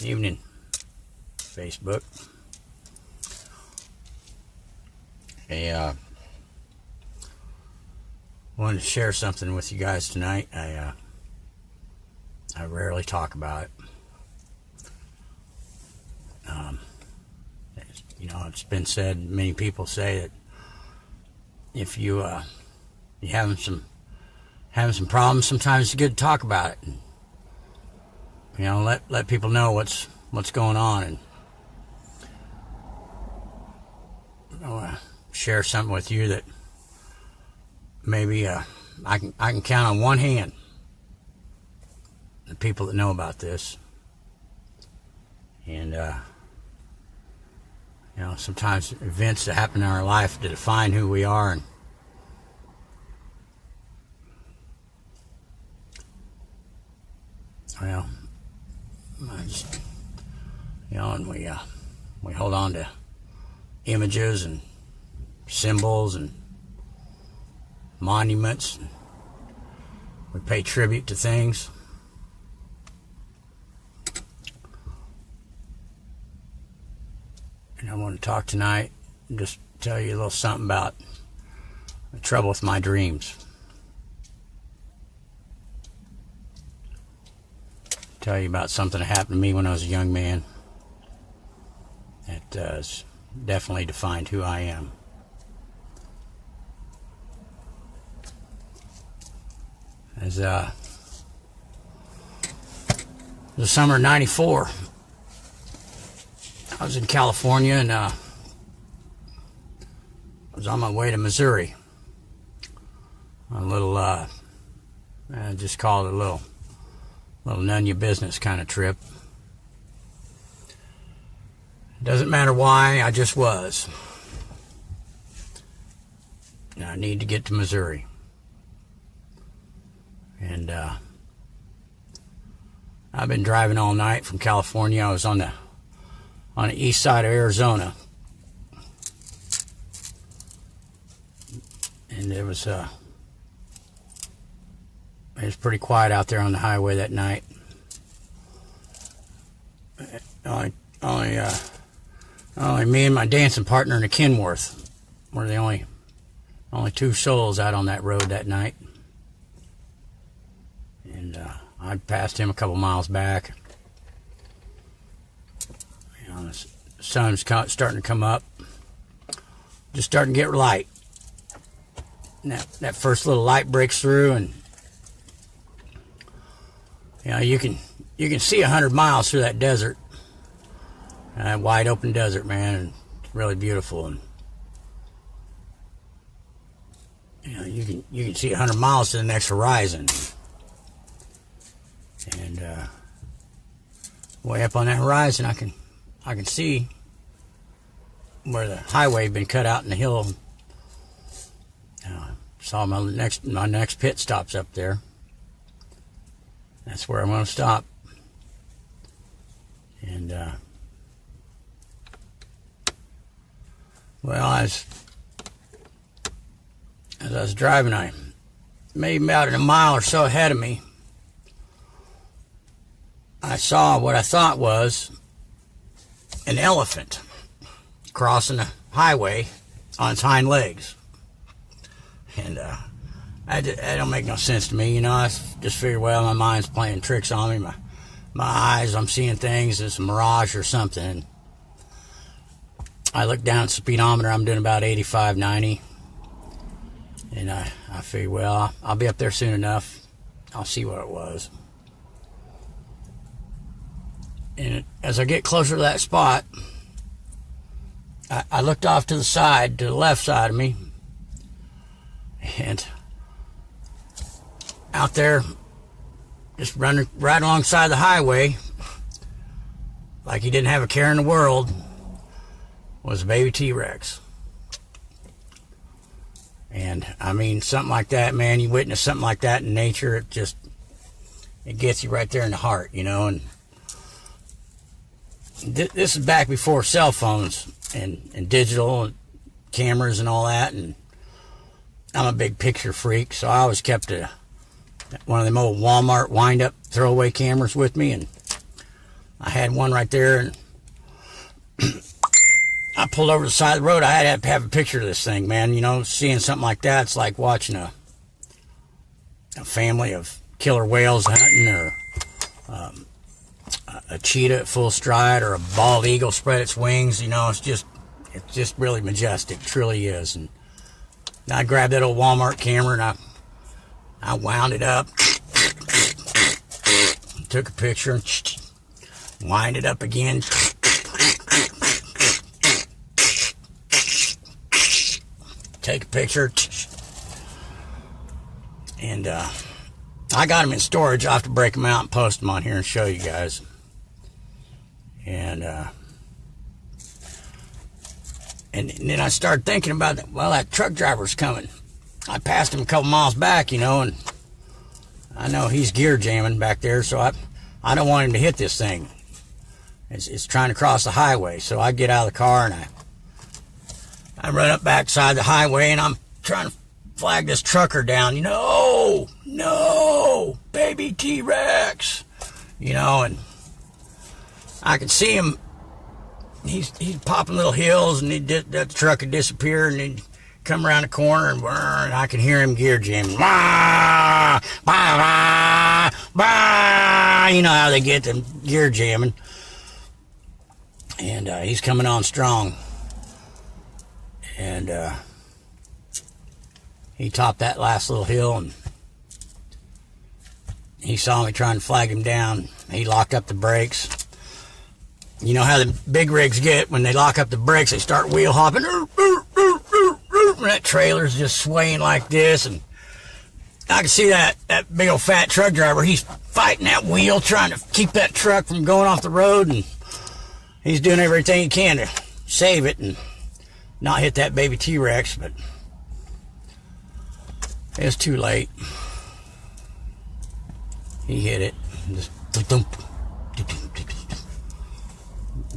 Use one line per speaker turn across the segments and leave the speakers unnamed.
Evening, Facebook. I wanted to share something with you guys tonight. I rarely talk about it. It's been said. Many people say that if you having some problems, sometimes it's good to talk about it. Let people know what's going on, and I want to share something with you that maybe I can count on one hand the people that know about this. And sometimes events that happen in our life to define who we are, and and we hold on to images and symbols and monuments. We pay tribute to things. And I want to talk tonight and just tell you a little something about the trouble with my dreams. Tell you about something that happened to me when I was a young man that has definitely defined who I am. As the summer of '94, I was in California, and I was on my way to Missouri. A little, I just call it a little none of your business kind of trip. It doesn't matter why, I just was. And I need to get to Missouri. And I've been driving all night from California. I was on the east side of Arizona. And it was pretty quiet out there on the highway that night. Only me and my dancing partner in a Kenworth were the only two souls out on that road that night. And I passed him a couple miles back. The sun's starting to come up. Just starting to get light. And that first little light breaks through, and you can see 100 miles through that desert. That wide open desert, man, and it's really beautiful. And you can see 100 miles to the next horizon. And way up on that horizon, I can see where the highway had been cut out in the hill. Saw my next pit stops up there. That's where I'm going to stop. And as I was driving, I maybe about a mile or so ahead of me, I saw what I thought was an elephant crossing the highway on its hind legs. And that don't make no sense to me. I just figured, well, my mind's playing tricks on me. My eyes, I'm seeing things, it's a mirage or something. I look down at the speedometer, I'm doing about 85, 90. And I figured, well, I'll be up there soon enough. I'll see what it was. And as I get closer to that spot, I looked off to the side, to the left side of me. And out there, just running right alongside the highway, like he didn't have a care in the world, was a baby T-Rex. And I mean, something like that, man, you witness something like that in nature, it gets you right there in the heart, and this is back before cell phones and digital cameras and all that, and I'm a big picture freak, so I always kept one of them old Walmart wind-up throwaway cameras with me, and I had one right there, and I pulled over the side of the road. I had to have a picture of this thing, man. You know, seeing something like that, it's like watching a family of killer whales hunting, or a cheetah at full stride, or a bald eagle spread its wings. You know, it's just really majestic. It truly is. And I grabbed that old Walmart camera, and I wound it up, took a picture, and wind it up again. Take a picture. And I got them in storage. I'll have to break them out and post them on here and show you guys. And then I started thinking about that. Well, that truck driver's coming. I passed him a couple miles back, you know, and I know he's gear jamming back there, so I don't want him to hit this thing. It's trying to cross the highway. So I get out of the car and I run up backside the highway, and I'm trying to flag this trucker down. You know, no, baby T-Rex. You know, and I can see him. He's popping little hills, and that truck would disappear, and he'd come around the corner, and I can hear him gear jamming. Bah, bah, bah, bah. You know how they get them gear jamming. And he's coming on strong. And he topped that last little hill, and he saw me trying to flag him down. He locked up the brakes. You know how the big rigs get when they lock up the brakes, they start wheel hopping. And that trailer's just swaying like this, and I can see that big old fat truck driver. He's fighting that wheel, trying to keep that truck from going off the road, and he's doing everything he can to save it and not hit that baby T-Rex, but it's too late. He hit it. Just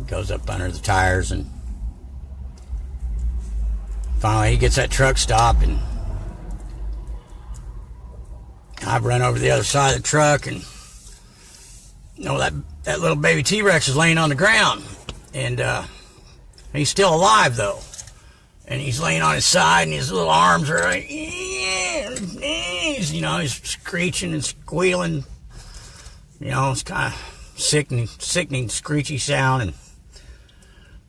goes up under the tires, and finally he gets that truck stopped, and I've run over the other side of the truck, and you know, that little baby T-Rex is laying on the ground, and he's still alive though, and he's laying on his side, and his little arms are like, you know, he's screeching and squealing. You know, it's kind of sickening screechy sound, and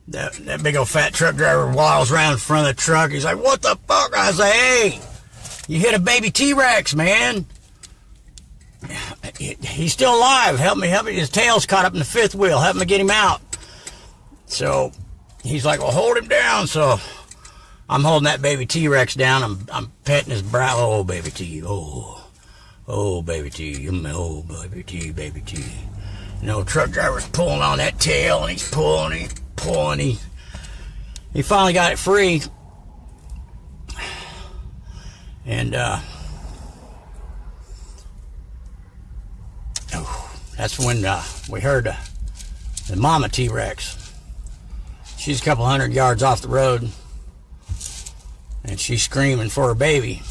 that big old fat truck driver waddles around in front of the truck. He's like, "What the fuck?" I was like, "Hey, you hit a baby T-Rex, man. He's still alive. Help me. His tail's caught up in the fifth wheel. Help me get him out." So he's like, "Well, hold him down." So I'm holding that baby T-Rex down. I'm petting his brow. "Oh, baby T. Oh, baby T. Oh, baby T, baby T." You know, truck driver's pulling on that tail, and he's pulling. He finally got it free. And that's when we heard the mama T-Rex. She's a couple hundred yards off the road, and she's screaming for her baby.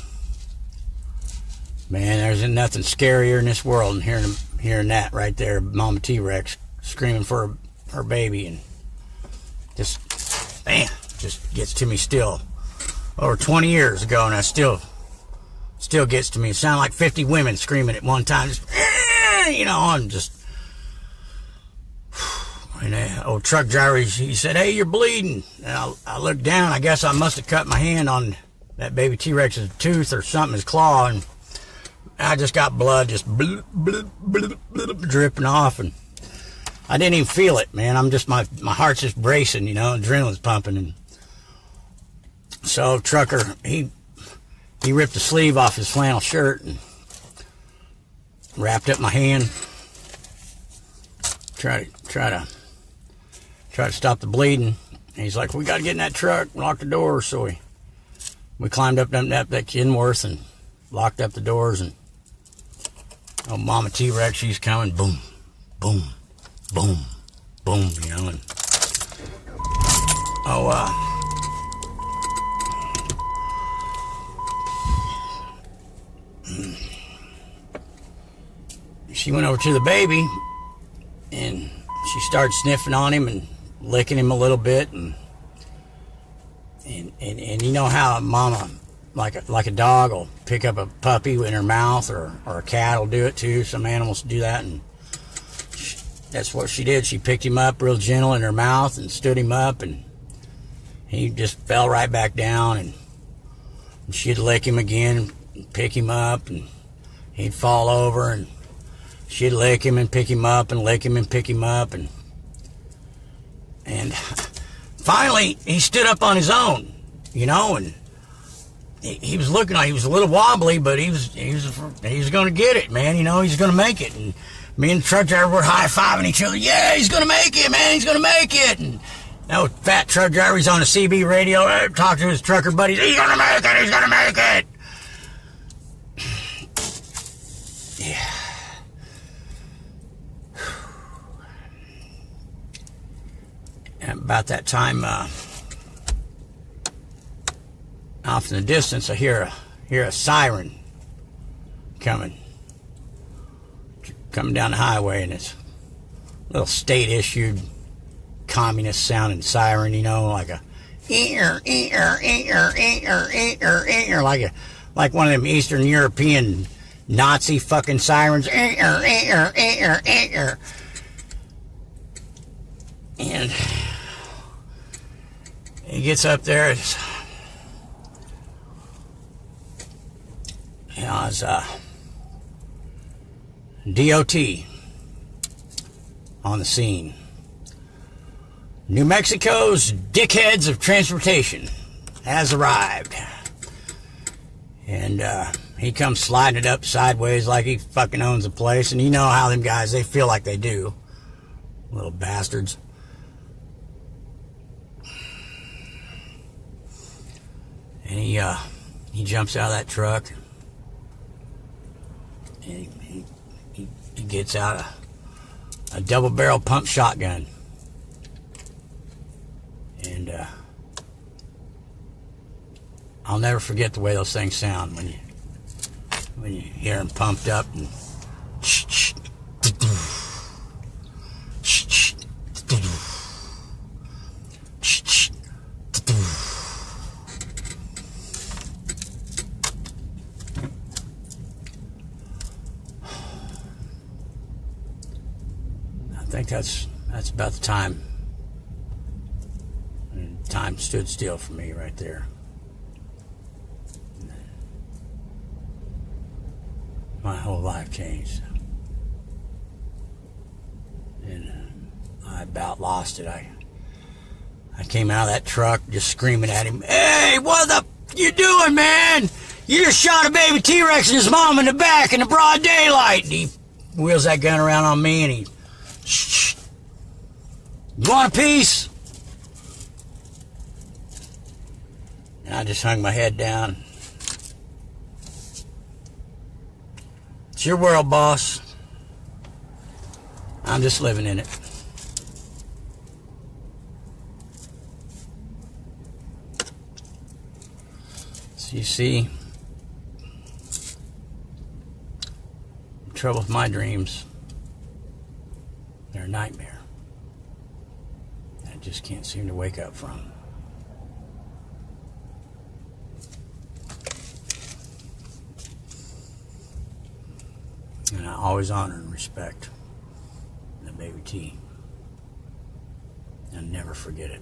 Man, there's nothing scarier in this world than hearing that right there, mama T-Rex screaming for her baby, and just gets to me still. Over 20 years ago, and I still gets to me. It sounded like 50 women screaming at one time, just, you know, I'm just. And the old truck driver, he said, "Hey, you're bleeding." And I looked down. I guess I must have cut my hand on that baby T-Rex's tooth or something, his claw, and I just got blood just bloop, bloop, bloop, bloop, dripping off, and I didn't even feel it, man. I'm just, my heart's just bracing, you know, adrenaline's pumping. And so trucker, he ripped the sleeve off his flannel shirt and wrapped up my hand. Try to stop the bleeding. And he's like, "We got to get in that truck, lock the doors." So we climbed up that Kenworth and locked up the doors, and oh, mama T-Rex, she's coming. Boom, boom, boom, boom, you know. And she went over to the baby, and she started sniffing on him and licking him a little bit, and you know how a mama, like a dog, will pick up a puppy in her mouth, or a cat will do it too. Some animals do that, and that's what she did. She picked him up real gentle in her mouth and stood him up, and he just fell right back down, and she'd lick him again and pick him up, and he'd fall over, and she'd lick him and pick him up and lick him and pick him up, and finally he stood up on his own, you know, and he was looking like he was a little wobbly, but he was going to get it, man. You know, he's going to make it. And me and the truck driver were high-fiving each other. Yeah, he's going to make it, man. He's going to make it. And that fat truck driver, he's on the CB radio, talking to his trucker buddies. He's going to make it. He's going to make it. Yeah. And about that time, off in the distance, I hear a siren coming down the highway, and it's a little state-issued, communist-sounding siren, you know, like a like one of them Eastern European Nazi fucking sirens. And he gets up there. It's DOT on the scene. New Mexico's dickheads of transportation has arrived. And he comes sliding it up sideways like he fucking owns the place. And you know how them guys, they feel like they do. Little bastards. And he jumps out of that truck. And he gets out a double-barrel pump shotgun. And I'll never forget the way those things sound when you hear them pumped up. And I think that's about the time. And time stood still for me right there. My whole life changed. And I about lost it. I came out of that truck just screaming at him, "Hey, what the you doing, man? You just shot a baby T-Rex and his mom in the back in the broad daylight." And he wheels that gun around on me, and he, "Shh. You want a piece?" And I just hung my head down. It's your world, boss. I'm just living in it. So you see, the trouble with my dreams, they're a nightmare. I just can't seem to wake up from. And I always honor and respect the baby T. And never forget it.